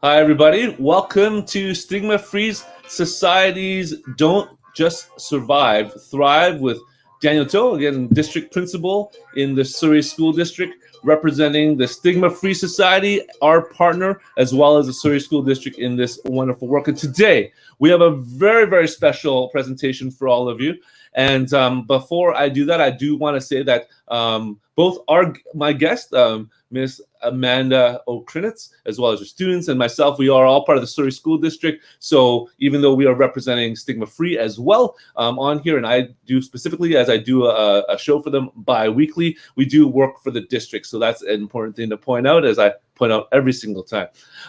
Hi, everybody. Welcome to Stigma-Free Societies Don't Just Survive, Thrive with Daniel Toe, again, District Principal in the Surrey School District, representing the Stigma-Free Society, our partner, as well as the Surrey School District in this wonderful work. And today, we have a very, very special presentation for all of you. And before I do that, I do want to say that both my guest, Ms. Amanda Okrainetz, as well as her students and myself, we are all part of the Surrey School District. So even though we are representing Stigma-Free as well on here, and I do specifically, as I do a show for them bi-weekly, we do work for the district. So that's an important thing to point out, as I point out every single time.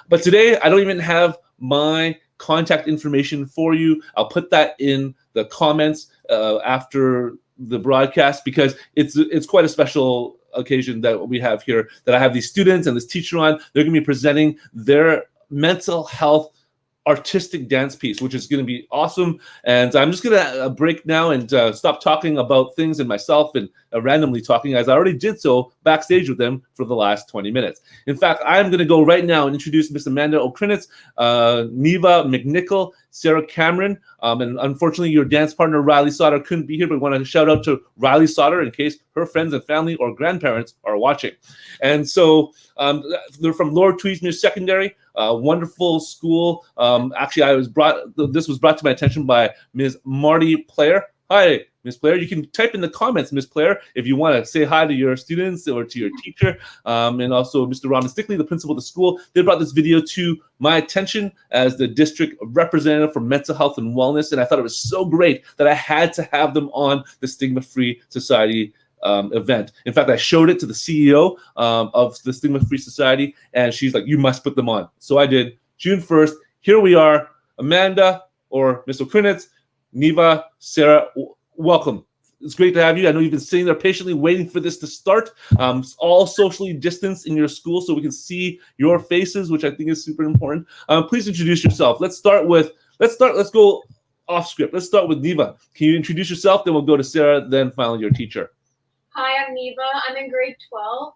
But today, I don't even have my contact information for you. I'll put that in the comments after the broadcast, because it's quite a special occasion that we have here, that I have these students and this teacher on. They're going to be presenting their mental health artistic dance piece, which is going to be awesome. And I'm just going to break now and stop talking about things and myself and randomly talking, as I already did so backstage with them for the last 20 minutes. In fact, I'm going to go right now and introduce Miss Amanda Okrainetz, Niva McNichol, Sarah Cameron, and unfortunately your dance partner Rylie Sauder couldn't be here, but we want to shout out to Rylie Sauder in case her friends and family or grandparents are watching. And so they're from Lord Tweedsmuir Secondary, wonderful school. Actually, this was brought to my attention by Ms. Marti Player. Hi, Ms. Player. You can type in the comments, Ms. Player, if you want to say hi to your students or to your teacher. And also Mr. Robin Stickley, the principal of the school. They brought this video to my attention as the district representative for mental health and wellness. And I thought it was so great that I had to have them on the Stigma-Free Society event. In fact, I showed it to the CEO of the Stigma-Free Society, and she's like, you must put them on. So I did. June 1st, here we are. Amanda, or Ms. Okrainetz, Niva, Sarah, welcome. It's great to have you. I know you've been sitting there patiently waiting for this to start. All socially distanced in your school so we can see your faces, which I think is super important. Please introduce yourself. Let's go off script. Let's start with Niva. Can you introduce yourself? Then we'll go to Sarah, then finally your teacher. Hi, I'm Niva. I'm in grade 12,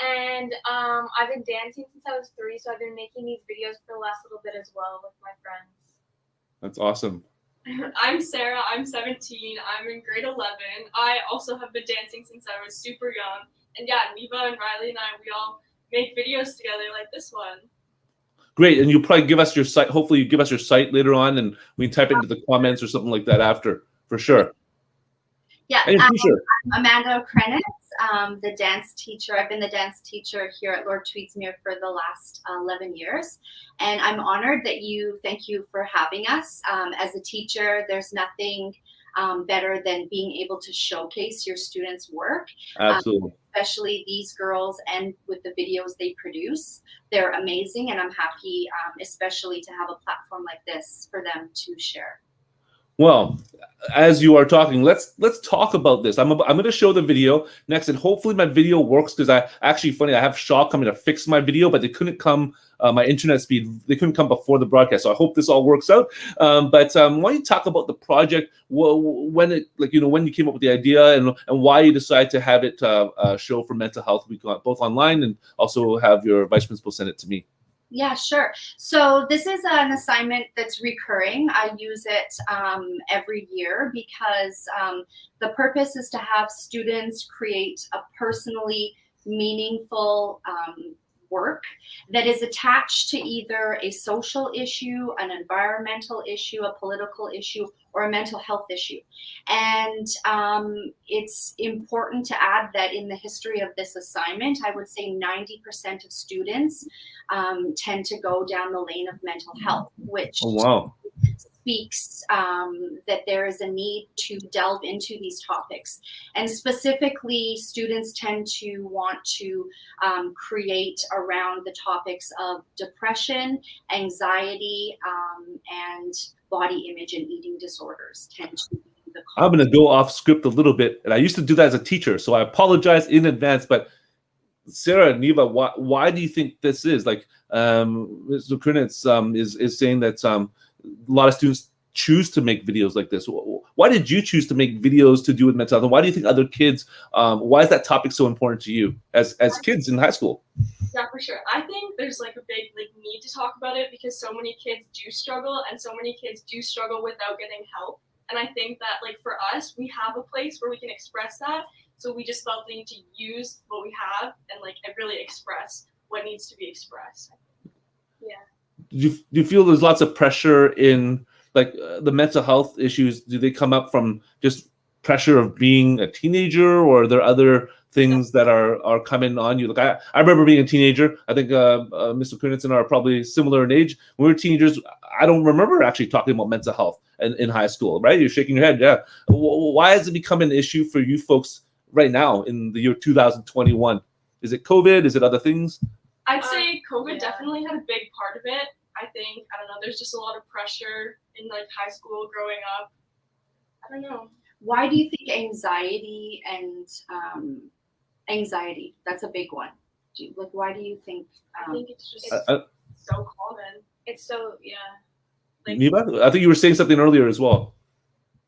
and I've been dancing since I was 3, so I've been making these videos for the last little bit as well with my friends. That's awesome. I'm Sarah. I'm 17. I'm in grade 11. I also have been dancing since I was super young. And yeah, Niva and Rylie and I, we all make videos together like this one. Great. And you'll probably give us your site. Hopefully you give us your site later on, and we can type it into the comments or something like that after, for sure. Yeah, I'm Amanda Okrainetz, the dance teacher. I've been the dance teacher here at Lord Tweedsmuir for the last 11 years. And I'm honored that thank you for having us. As a teacher, there's nothing better than being able to showcase your students' work. Absolutely. Especially these girls, and with the videos they produce. They're amazing, and I'm happy, especially to have a platform like this for them to share. Well, as you are talking, let's talk about this. I'm going to show the video next, and hopefully my video works, because I have Shaw coming to fix my video, but they couldn't come, my internet speed, they couldn't come before the broadcast. So I hope this all works out. But why don't you talk about the project, when you came up with the idea, and why you decided to have it show for Mental Health Week, both online and also have your vice principal send it to me. Yeah, sure. So this is an assignment that's recurring. I use it every year because the purpose is to have students create a personally meaningful work that is attached to either a social issue, an environmental issue, a political issue, or a mental health issue. And it's important to add that in the history of this assignment, I would say 90% of students tend to go down the lane of mental health, which speaks that there is a need to delve into these topics. And specifically, students tend to want to create around the topics of depression, anxiety, and body image and eating disorders tend to be the common. I'm going to go off script a little bit, and I used to do that as a teacher, so I apologize in advance. But Sarah, Niva, why do you think this is? Like, Mr. Okrainetz is saying that a lot of students choose to make videos like this. Why did you choose to make videos to do with mental health? And why do you think other kids, why is that topic so important to you as kids in high school? Yeah, for sure. I think there's like a big need to talk about it because so many kids do struggle and so many kids do struggle without getting help. And I think that like for us, we have a place where we can express that. So we just felt the need to use what we have and like really express what needs to be expressed. Yeah. Do you feel there's lots of pressure in like the mental health issues? Do they come up from just pressure of being a teenager, or are there other things that are coming on you? Like I remember being a teenager. I think Mr. Okrainetz and I are probably similar in age. When we were teenagers, I don't remember actually talking about mental health in high school, right? You're shaking your head. Yeah. Why has it become an issue for you folks right now in the year 2021? Is it COVID? Is it other things? I'd say COVID definitely had a big part of it. I think, I don't know, there's just a lot of pressure in like high school growing up. I don't know. Why do you think anxiety and anxiety, that's a big one. Why do you think? I think it's just so common. It's so, Like, Niva, I think you were saying something earlier as well.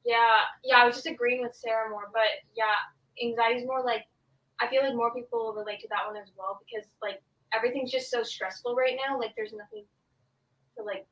Yeah, I was just agreeing with Sarah more, but yeah, anxiety is more like, I feel like more people relate to that one as well because like everything's just so stressful right now. Like there's nothing to like,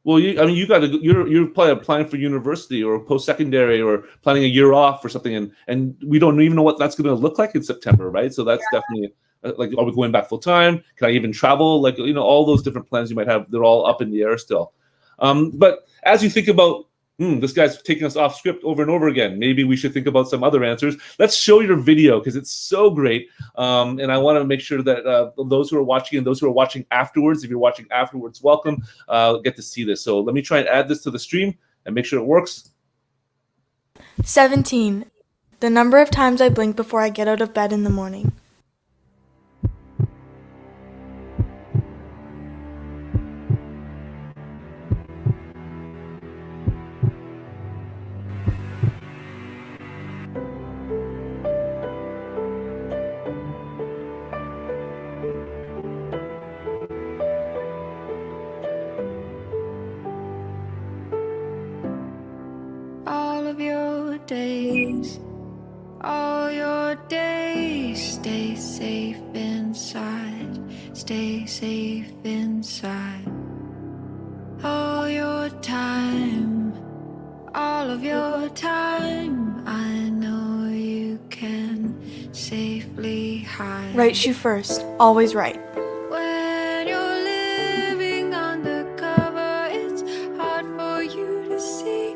Well, you're probably applying for university or post-secondary or planning a year off or something, and we don't even know what that's going to look like in September, right? So that's definitely like, are we going back full time? Can I even travel? Like, all those different plans you might have, they're all up in the air still. But as you think about, this guy's taking us off script over and over again, maybe we should think about some other answers. Let's show your video because it's so great. And I want to make sure that those who are watching and those who are watching afterwards, if you're watching afterwards, welcome, get to see this. So let me try and add this to the stream and make sure it works. 17. The number of times I blink before I get out of bed in the morning. All your days, stay safe inside, stay safe inside. All of your time, I know you can safely hide. Right shoe first, always right. When you're living undercover, it's hard for you to see.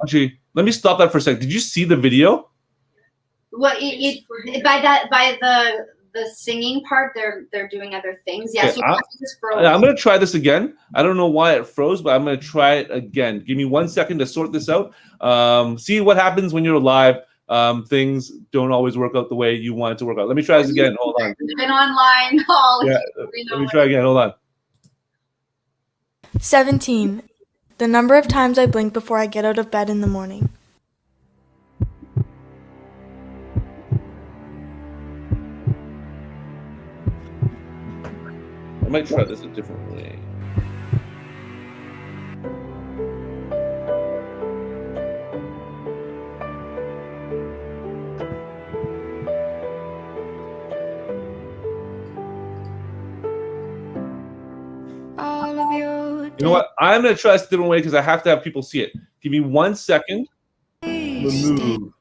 Actually, let me stop that for a second. Did you see the video? Well, by the singing part, they're doing other things. Yeah, Okay, so just froze. I'm going to try this again. I don't know why it froze, but I'm going to try it again. Give me 1 second to sort this out. See what happens when you're live. Things don't always work out the way you want it to work out. Let me try this again. Hold on. We've been online all. Yeah, let me try again. Hold on. 17. The number of times I blink before I get out of bed in the morning. I might try this a different way. All of your You know what? I'm going to try this a different way because I have to have people see it. Give me 1 second. Remove.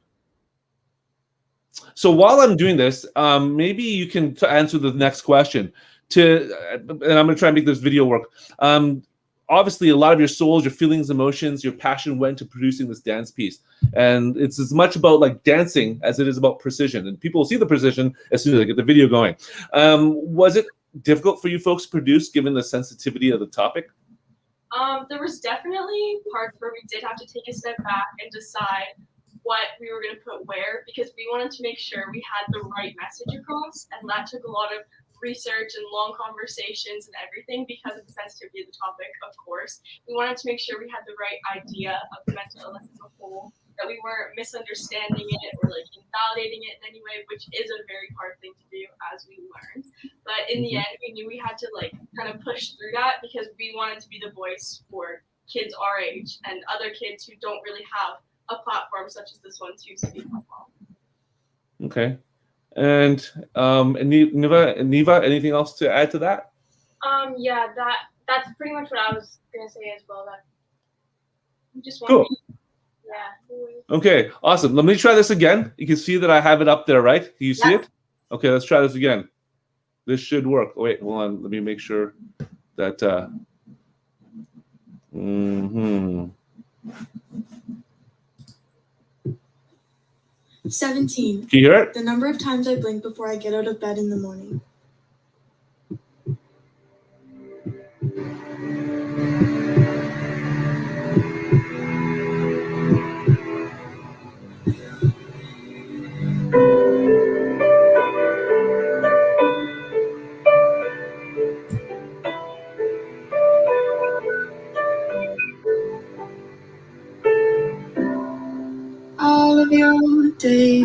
So while I'm doing this, maybe you can answer the next question. And I'm going to try and make this video work. Obviously, a lot of your souls, your feelings, emotions, your passion went to producing this dance piece. And it's as much about like dancing as it is about precision. And people will see the precision as soon as they get the video going. Was it difficult for you folks to produce given the sensitivity of the topic? There was definitely parts where we did have to take a step back and decide what we were going to put where, because we wanted to make sure we had the right message across, and that took a lot of research and long conversations and everything because of the sensitivity of the topic, of course. We wanted to make sure we had the right idea of the mental illness as a whole, that we weren't misunderstanding it or like invalidating it in any way, which is a very hard thing to do as we learned. But in the end, we knew we had to like kind of push through that because we wanted to be the voice for kids our age and other kids who don't really have a platform such as this one to speak up on. Okay. And Niva, anything else to add to that? Yeah, that's pretty much what I was gonna say as well. That Just Cool. yeah. Okay, awesome. Let me try this again. You can see that I have it up there, right? Do you see Yep. it? Okay, let's try this again. This should work. Oh, wait, hold on. Let me make sure that. 17. Can you hear it? The number of times I blink before I get out of bed in the morning. All of your days,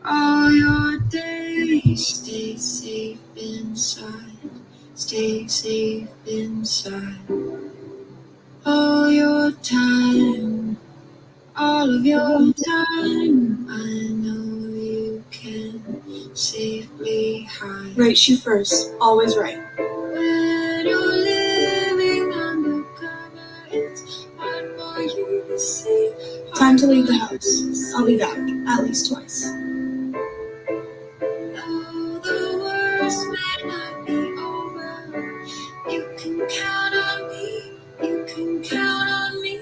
all your days, stay safe inside, stay safe inside. All your time, all of your time, I know you can safely hide. Right shoe first, always right. When you're living undercover, it's hard for you to see. Time to leave the house. I'll be back, at least twice. Though the worst may not be over, you can count on me, you can count on me.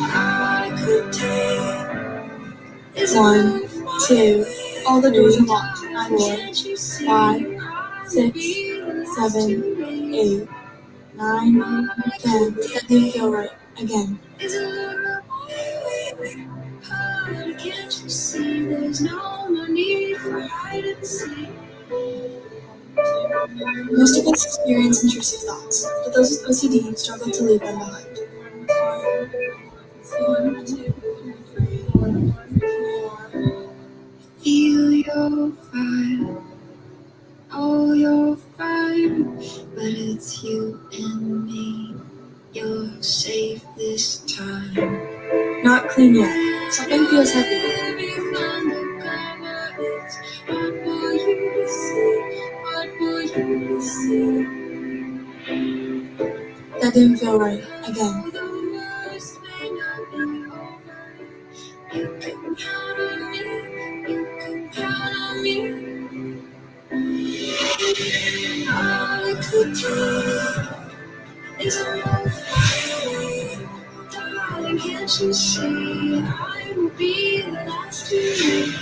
I could take this 1, 2, all the doors are locked. 4, 5, 6, 7, 8, 9, 10. That didn't feel right. Again. Is a look hard, can't you see there's no more need for hide and seek? Most of us experience intrusive thoughts, but those with OCD struggle to leave them behind. 1, 2, 3, 4. Feel your fire, oh you're fine, but it's you and me. You're safe this time. Not clean yet. Something feels heavy. Living undercover, it's hard for you to see, hard for you to see. That didn't feel right. Again. The worst may not be over. You can count on me, you can count on me. All I could do is a love. Darling, can't you see I will be the last to leave?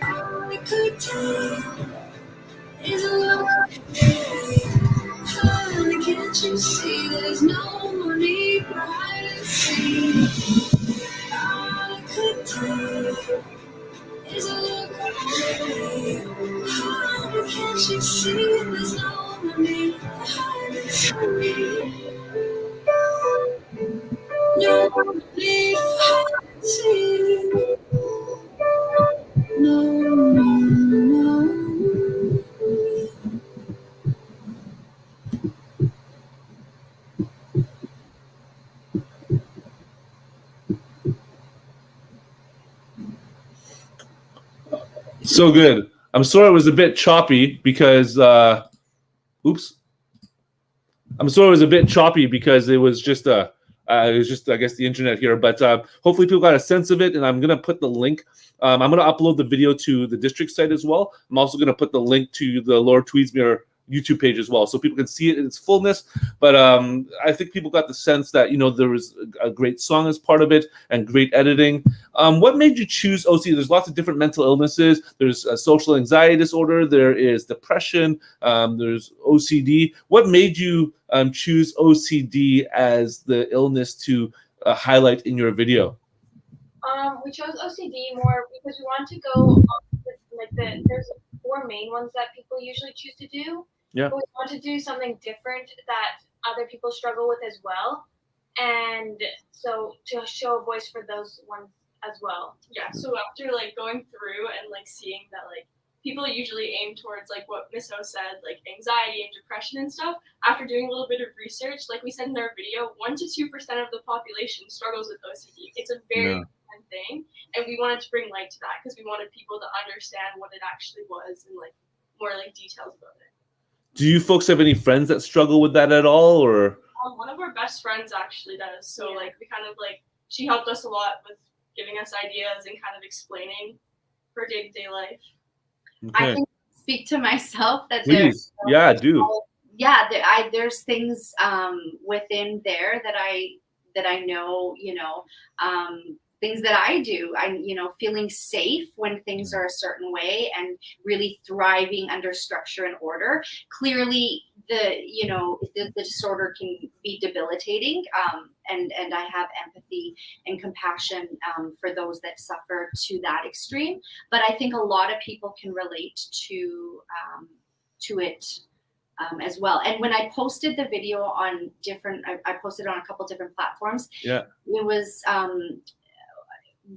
All I could do is a love. Darling, can't you see there's no more need for hide and seek? All I could do is a look away. Darling, can't you see there's no more need for hide and seek? No need for hide and seek. No. So good. I'm sorry it was a bit choppy because oops. I'm sorry it was a bit choppy because it was just I guess the internet here, but hopefully people got a sense of it, and I'm gonna put the link. I'm gonna upload the video to the district site as well. I'm also gonna put the link to the Lord Tweedsmuir YouTube page as well, so people can see it in its fullness. But I think people got the sense that there was a great song as part of it and great editing. What made you choose OCD? There's lots of different mental illnesses. There's a social anxiety disorder. There is depression. There's OCD. What made you choose OCD as the illness to highlight in your video? We chose OCD more because we want to go there's 4 main ones that people usually choose to do. Yeah. But we want to do something different that other people struggle with as well, and so to show a voice for those ones as well. Yeah, so after going through and seeing that people usually aim towards what Miss O said, anxiety and depression and stuff, after doing a little bit of research, like we said in our video, 1 to 2% of the population struggles with OCD. It's a very kind of thing. And we wanted to bring light to that because we wanted people to understand what it actually was and like more like details about it. Do you folks have any friends that struggle with that at all, or? One of our best friends actually does. So like we kind of like, she helped us a lot with giving us ideas and kind of explaining her day-to-day life. Okay. I can speak to myself that Please. Yeah, I do. There's things within there that I know, things that I do. I'm, feeling safe when things are a certain way and really thriving under structure and order. Clearly, the disorder can be debilitating, and I have empathy and compassion for those that suffer to that extreme. But I think a lot of people can relate to it as well. And when I posted the video on I posted it on a couple different platforms. Yeah, it was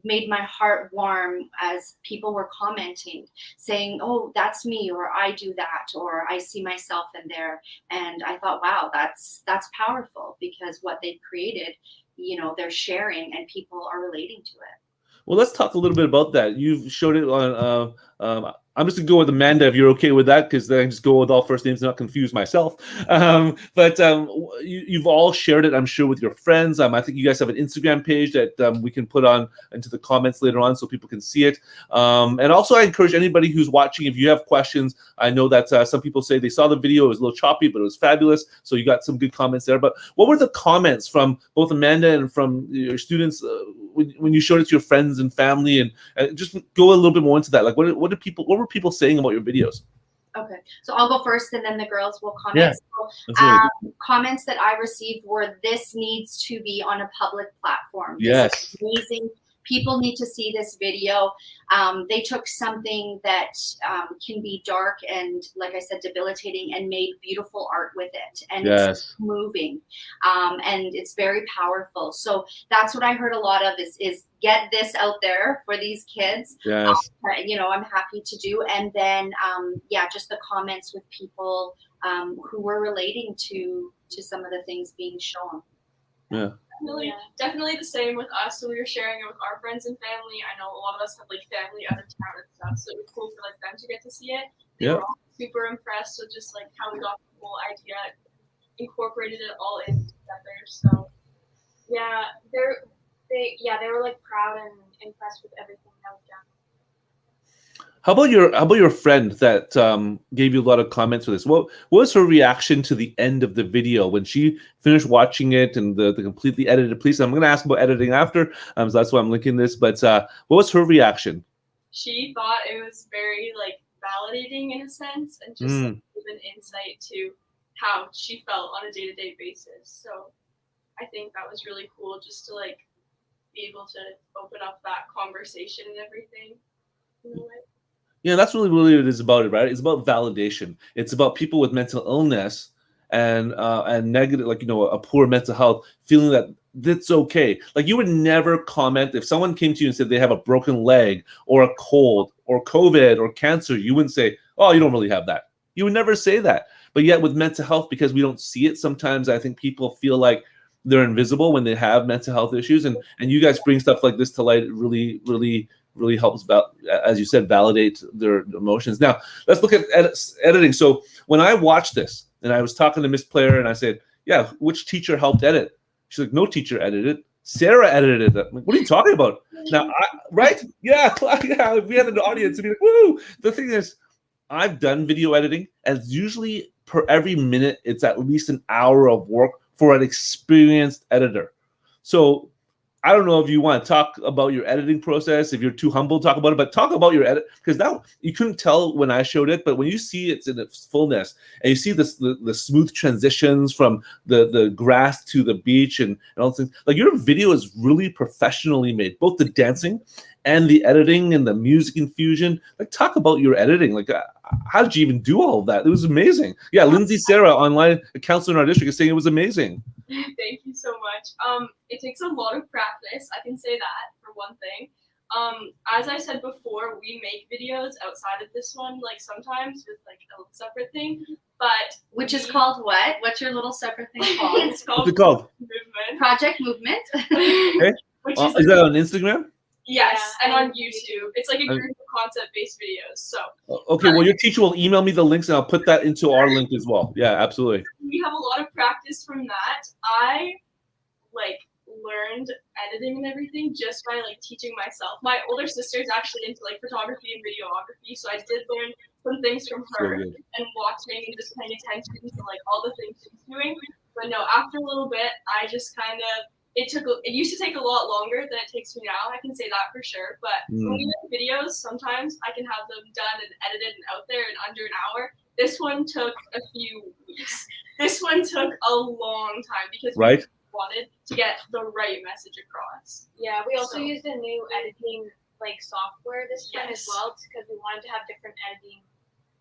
made my heart warm as people were commenting, saying, "Oh, that's me," or "I do that," or "I see myself in there." And I thought, wow, that's powerful, because what they've created, they're sharing and people are relating to it. Well, let's talk a little bit about that. You've showed it on. I'm just gonna go with Amanda if you're okay with that, because then I just go with all first names and not confuse myself. But you've all shared it, I'm sure, with your friends. I think you guys have an Instagram page that we can put on into the comments later on so people can see it. And also, I encourage anybody who's watching, if you have questions. I know that some people say they saw the video, it was a little choppy, but it was fabulous. So you got some good comments there. But what were the comments from both Amanda and from your students when you showed it to your friends and family? And just go a little bit more into that. Like, what were people saying about your videos? Okay, so I'll go first and then the girls will comment. Yeah, so, comments that I received were, "This needs to be on a public platform. Yes. This is amazing. People need to see this video." They took something that can be dark and, like I said, debilitating, and made beautiful art with it. And it's moving. And it's very powerful. So that's what I heard a lot of is get this out there for these kids. Yes. I'm happy to do. And then, just the comments with people who were relating to some of the things being shown. Yeah. Definitely the same with us. So we were sharing it with our friends and family. I know a lot of us have like family out of town and stuff, so it was cool for like them to get to see it. They were all super impressed with just like how we got the whole idea, incorporated it all in together. So they were like proud and impressed with everything that was done. How about your friend that gave you a lot of comments for this? What was her reaction to the end of the video when she finished watching it and the completely edited piece? I'm going to ask about editing after, so that's why I'm linking this. But what was her reaction? She thought it was very like validating in a sense, and just like, give an insight to how she felt on a day-to-day basis. So I think that was really cool, just to like be able to open up that conversation and everything. Yeah, that's really what it is about it, right? It's about validation. It's about people with mental illness and negative, like, a poor mental health, feeling that that's okay. Like, you would never comment if someone came to you and said they have a broken leg or a cold or COVID or cancer. You wouldn't say, "Oh, you don't really have that." You would never say that. But yet with mental health, because we don't see it, sometimes I think people feel like they're invisible when they have mental health issues. And you guys bring stuff like this to light. It really helps about, as you said, validate their emotions. Now, let's look at editing. So when I watched this, and I was talking to Miss Player, and I said, "Yeah, which teacher helped edit?" She's like, "No teacher edited. Sarah edited it." I'm like, "What are you talking about?" Now, right? Yeah, if we had an audience, it'd be like, "Woo!" The thing is, I've done video editing, and usually per every minute, it's at least an hour of work for an experienced editor. So I don't know if you want to talk about your editing process, if you're too humble to talk about it, but talk about your edit, because now you couldn't tell when I showed it, but when you see it's in its fullness and you see the smooth transitions from the grass to the beach and all things, like, your video is really professionally made, both the dancing and the editing and the music infusion. Like, talk about your editing. Like, how did you even do all of that? It was amazing. Yeah, Lindsay Sarah, online, a counselor in our district, is saying it was amazing. Thank you so much. It takes a lot of practice. I can say that for one thing. As I said before, we make videos outside of this one, like sometimes with like a separate thing, but which is called what? What's your little separate thing called? It's called What's it called? Movement. Project Movement. Okay. Which Is that on Instagram? Yes, Yeah, and on and YouTube. It's like a group of concept-based videos. So Okay, well, your teacher will email me the links, and I'll put that into our link as well. Yeah, absolutely. we have a lot of practice from that. I like learned editing and everything just by like teaching myself. My older sister is actually into like photography and videography, so I did learn some things from So her good. and watching and just paying attention to like all the things she's doing. But no, after a little bit, I just kind of it used to take a lot longer than it takes me now. I can say that for sure. But when we make videos, sometimes I can have them done and edited and out there in under an hour. This one took a few weeks. This one took a long time because Right. we wanted to get the right message across. Yeah, we also So- used a new editing like software this time as Yes. well because we wanted to have different editing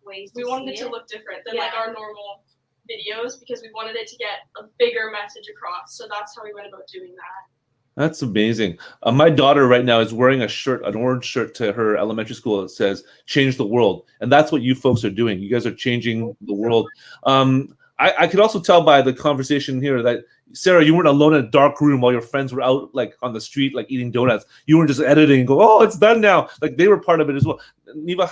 ways. We to wanted it see to look different than Yeah. like our normal videos because we wanted it to get a bigger message across. So that's how we went about doing that. That's amazing. My daughter right now is wearing a shirt, an orange shirt to her elementary school that says "Change the World," and that's what you folks are doing. You guys are changing the world. I could also tell by the conversation here that Sarah, you weren't alone in a dark room while your friends were out like on the street, like eating donuts. You weren't just editing and go, "Oh, it's done now." Like they were part of it as well. Niva,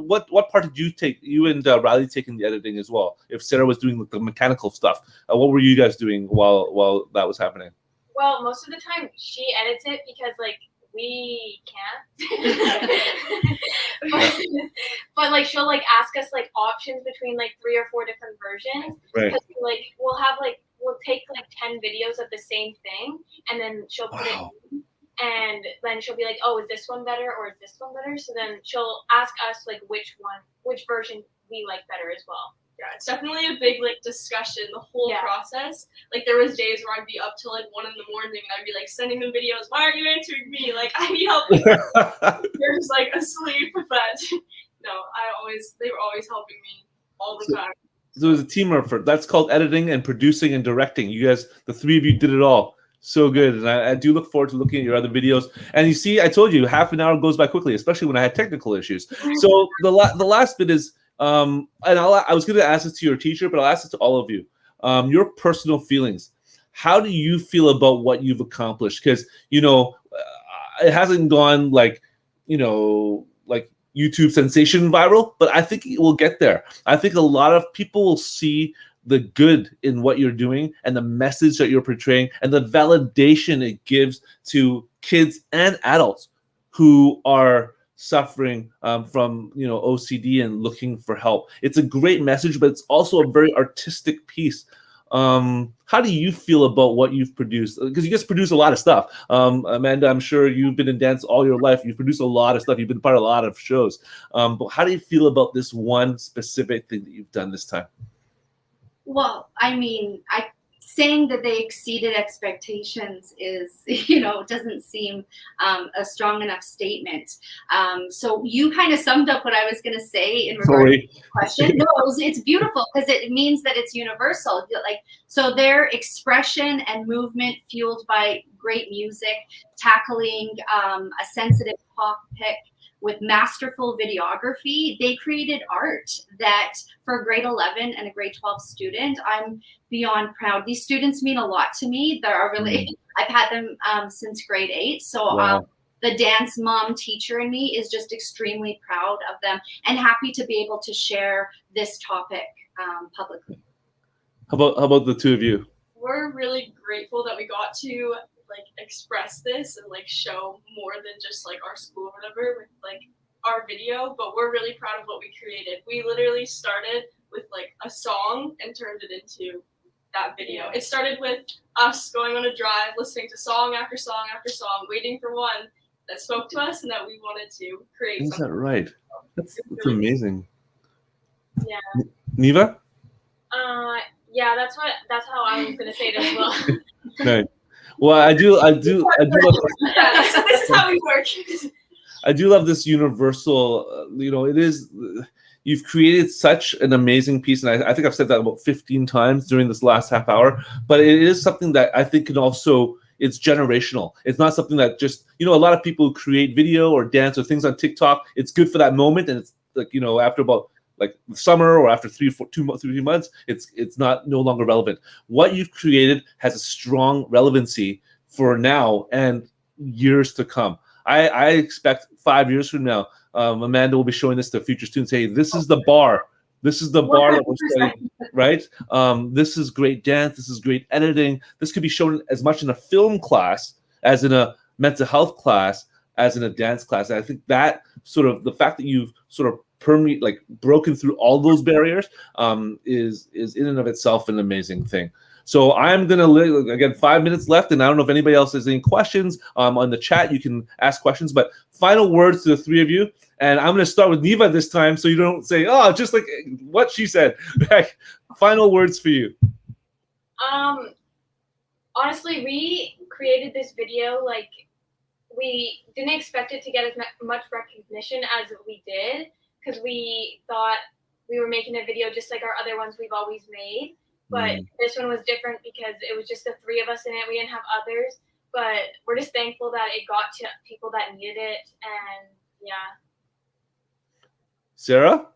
what part did you take? You and Rylie taking the editing as well. If Sarah was doing the mechanical stuff, what were you guys doing while that was happening? Well, most of the time she edits it because like we can't. but like she'll like ask us like options between like 3 or 4 different versions. Right. Because like we'll take like 10 videos of the same thing and then she'll put Wow. it in, and then she'll be like, oh, is this one better or is this one better? So then she'll ask us like which version we like better as well. Yeah, it's definitely a big like discussion, the whole Yeah. process. Like there was days where I'd be up till like 1 in the morning and I'd be like sending them videos. Why aren't you answering me? Like I need help. You're just like asleep. But no, they were always helping me all the time. So it was a team effort. That's called editing and producing and directing. You guys, the 3 of you, did it all. So good, and I do look forward to looking at your other videos. And you see, I told you, half an hour goes by quickly, especially when I had technical issues. So the last bit is, and I was going to ask this to your teacher, but I'll ask it to all of you. Your personal feelings. How do you feel about what you've accomplished? Because it hasn't gone like YouTube sensation viral, but I think it will get there. I think a lot of people will see the good in what you're doing and the message that you're portraying and the validation it gives to kids and adults who are suffering from OCD and looking for help. It's a great message, but it's also a very artistic piece. How do you feel about what you've produced? Because you just produce a lot of stuff. Amanda, I'm sure you've been in dance all your life. You've produced a lot of stuff. You've been part of a lot of shows. But how do you feel about this one specific thing that you've done this time? Well, I mean, saying that they exceeded expectations is, doesn't seem a strong enough statement. So you kind of summed up what I was going to say in regard to the question. No, it's beautiful because it means that it's universal. So their expression and movement fueled by great music, tackling a sensitive topic with masterful videography, they created art that for a grade 11 and a grade 12 student, I'm beyond proud. These students mean a lot to me. I've had them since grade 8. So Wow. The dance mom teacher in me is just extremely proud of them and happy to be able to share this topic publicly. How about the 2 of you? We're really grateful that we got to express this and show more than just our school or whatever with our video, but we're really proud of what we created. We literally started with a song and turned it into that video. It started with us going on a drive, listening to song after song after song, waiting for one that spoke to us and that we wanted to create. Is that right? That's really amazing. Yeah. Niva? Yeah, that's how I was gonna say it as well. Okay. Well, I do love Yeah, so this is how we work. I do love this universal, it is, you've created such an amazing piece. And I think I've said that about 15 times during this last half hour, but it is something that I think can also, it's generational. It's not something that just, a lot of people who create video or dance or things on TikTok, it's good for that moment. And it's after about summer or after 3 months, it's no longer relevant. What you've created has a strong relevancy for now and years to come. I expect 5 years from now, Amanda will be showing this to future students. Hey, this is the bar. This is the bar that we're 100%. studying, right? This is great dance. This is great editing. This could be shown as much in a film class as in a mental health class, as in a dance class. And I think that sort of the fact that you've sort of broken through all those barriers is in and of itself an amazing thing. So I'm going to, again, 5 minutes left, and I don't know if anybody else has any questions. On the chat, you can ask questions, but final words to the three of you. And I'm going to start with Niva this time, so you don't say, oh, just like what she said. Final words for you. Honestly, we created this video, like, we didn't expect it to get as much recognition as we did, because we thought we were making a video just like our other ones we've always made. But this one was different because it was just the three of us in it. We didn't have others. But we're just thankful that it got to people that needed it. And yeah. Sarah?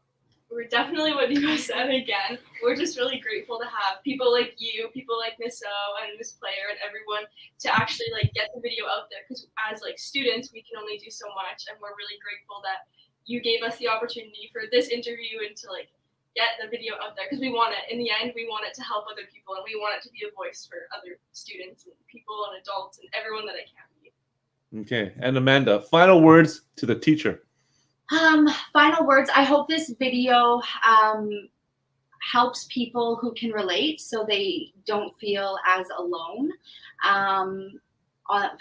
We're definitely what you guys said again. We're just really grateful to have people like you, people like Miss O and Miss Player and everyone to actually like get the video out there. Because as like students, we can only do so much. And we're really grateful that you gave us the opportunity for this interview and to like get the video out there, because we want it. In the end, we want it to help other people, and we want it to be a voice for other students and people and adults and everyone that it can be. Okay, and Amanda, final words to the teacher. Final words. I hope this video helps people who can relate, so they don't feel as alone.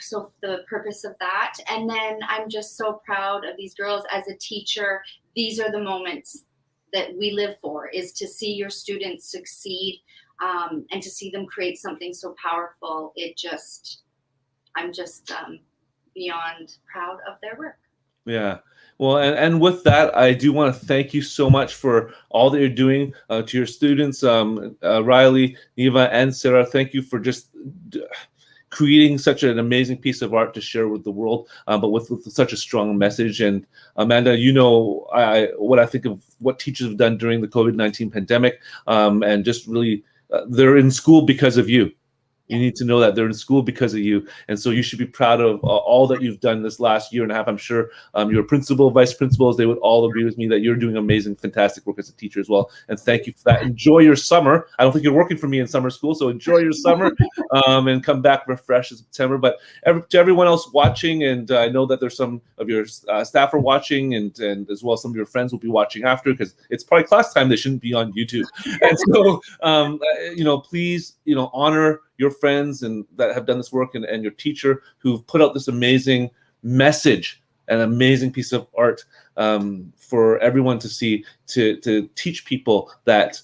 So the purpose of that. And then I'm just so proud of these girls as a teacher. These are the moments that we live for, is to see your students succeed and to see them create something so powerful. I'm just beyond proud of their work. Yeah. Well, and with that, I do want to thank you so much for all that you're doing to your students, Rylie, Niva, and Sarah. Thank you for just creating such an amazing piece of art to share with the world, but with such a strong message. And Amanda, you know what I think of what teachers have done during the COVID-19 pandemic, and just really, they're in school because of you. You need to know that they're in school because of you. And so you should be proud of all that you've done this last year and a half. I'm sure your principal, vice principals, they would all agree with me that you're doing amazing, fantastic work as a teacher as well. And thank you for that. Enjoy your summer. I don't think you're working for me in summer school, so enjoy your summer and come back refreshed in September. But to everyone else watching, and I know that there's some of your staff are watching, and as well some of your friends will be watching after, because it's probably class time. They shouldn't be on YouTube. And so, please, honor your friends and that have done this work, and your teacher who've put out this amazing message, an amazing piece of art for everyone to see, to teach people that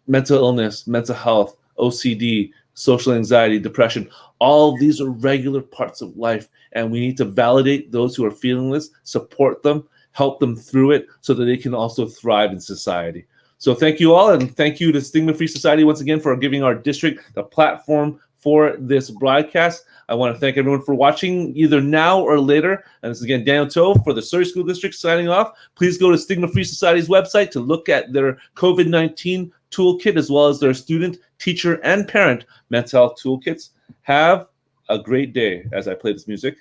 mental illness, mental health, OCD, social anxiety, depression, all of these are regular parts of life, and we need to validate those who are feeling this, support them, help them through it so that they can also thrive in society. So thank you all, and thank you to Stigma-Free Society once again for giving our district the platform for this broadcast. I want to thank everyone for watching either now or later. And this is again Daniel Toe for the Surrey School District signing off. Please go to Stigma-Free Society's website to look at their COVID-19 toolkit, as well as their student, teacher, and parent mental health toolkits. Have a great day as I play this music.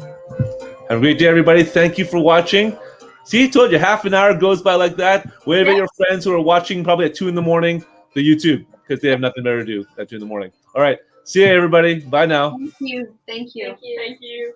Have a great day, everybody. Thank you for watching. See, I told you, half an hour goes by like that. Wave at your friends who are watching probably at 2 in the morning, the YouTube, because they have nothing better to do at 2 in the morning. All right. See you, everybody. Bye now. Thank you. Thank you. Thank you. Thank you.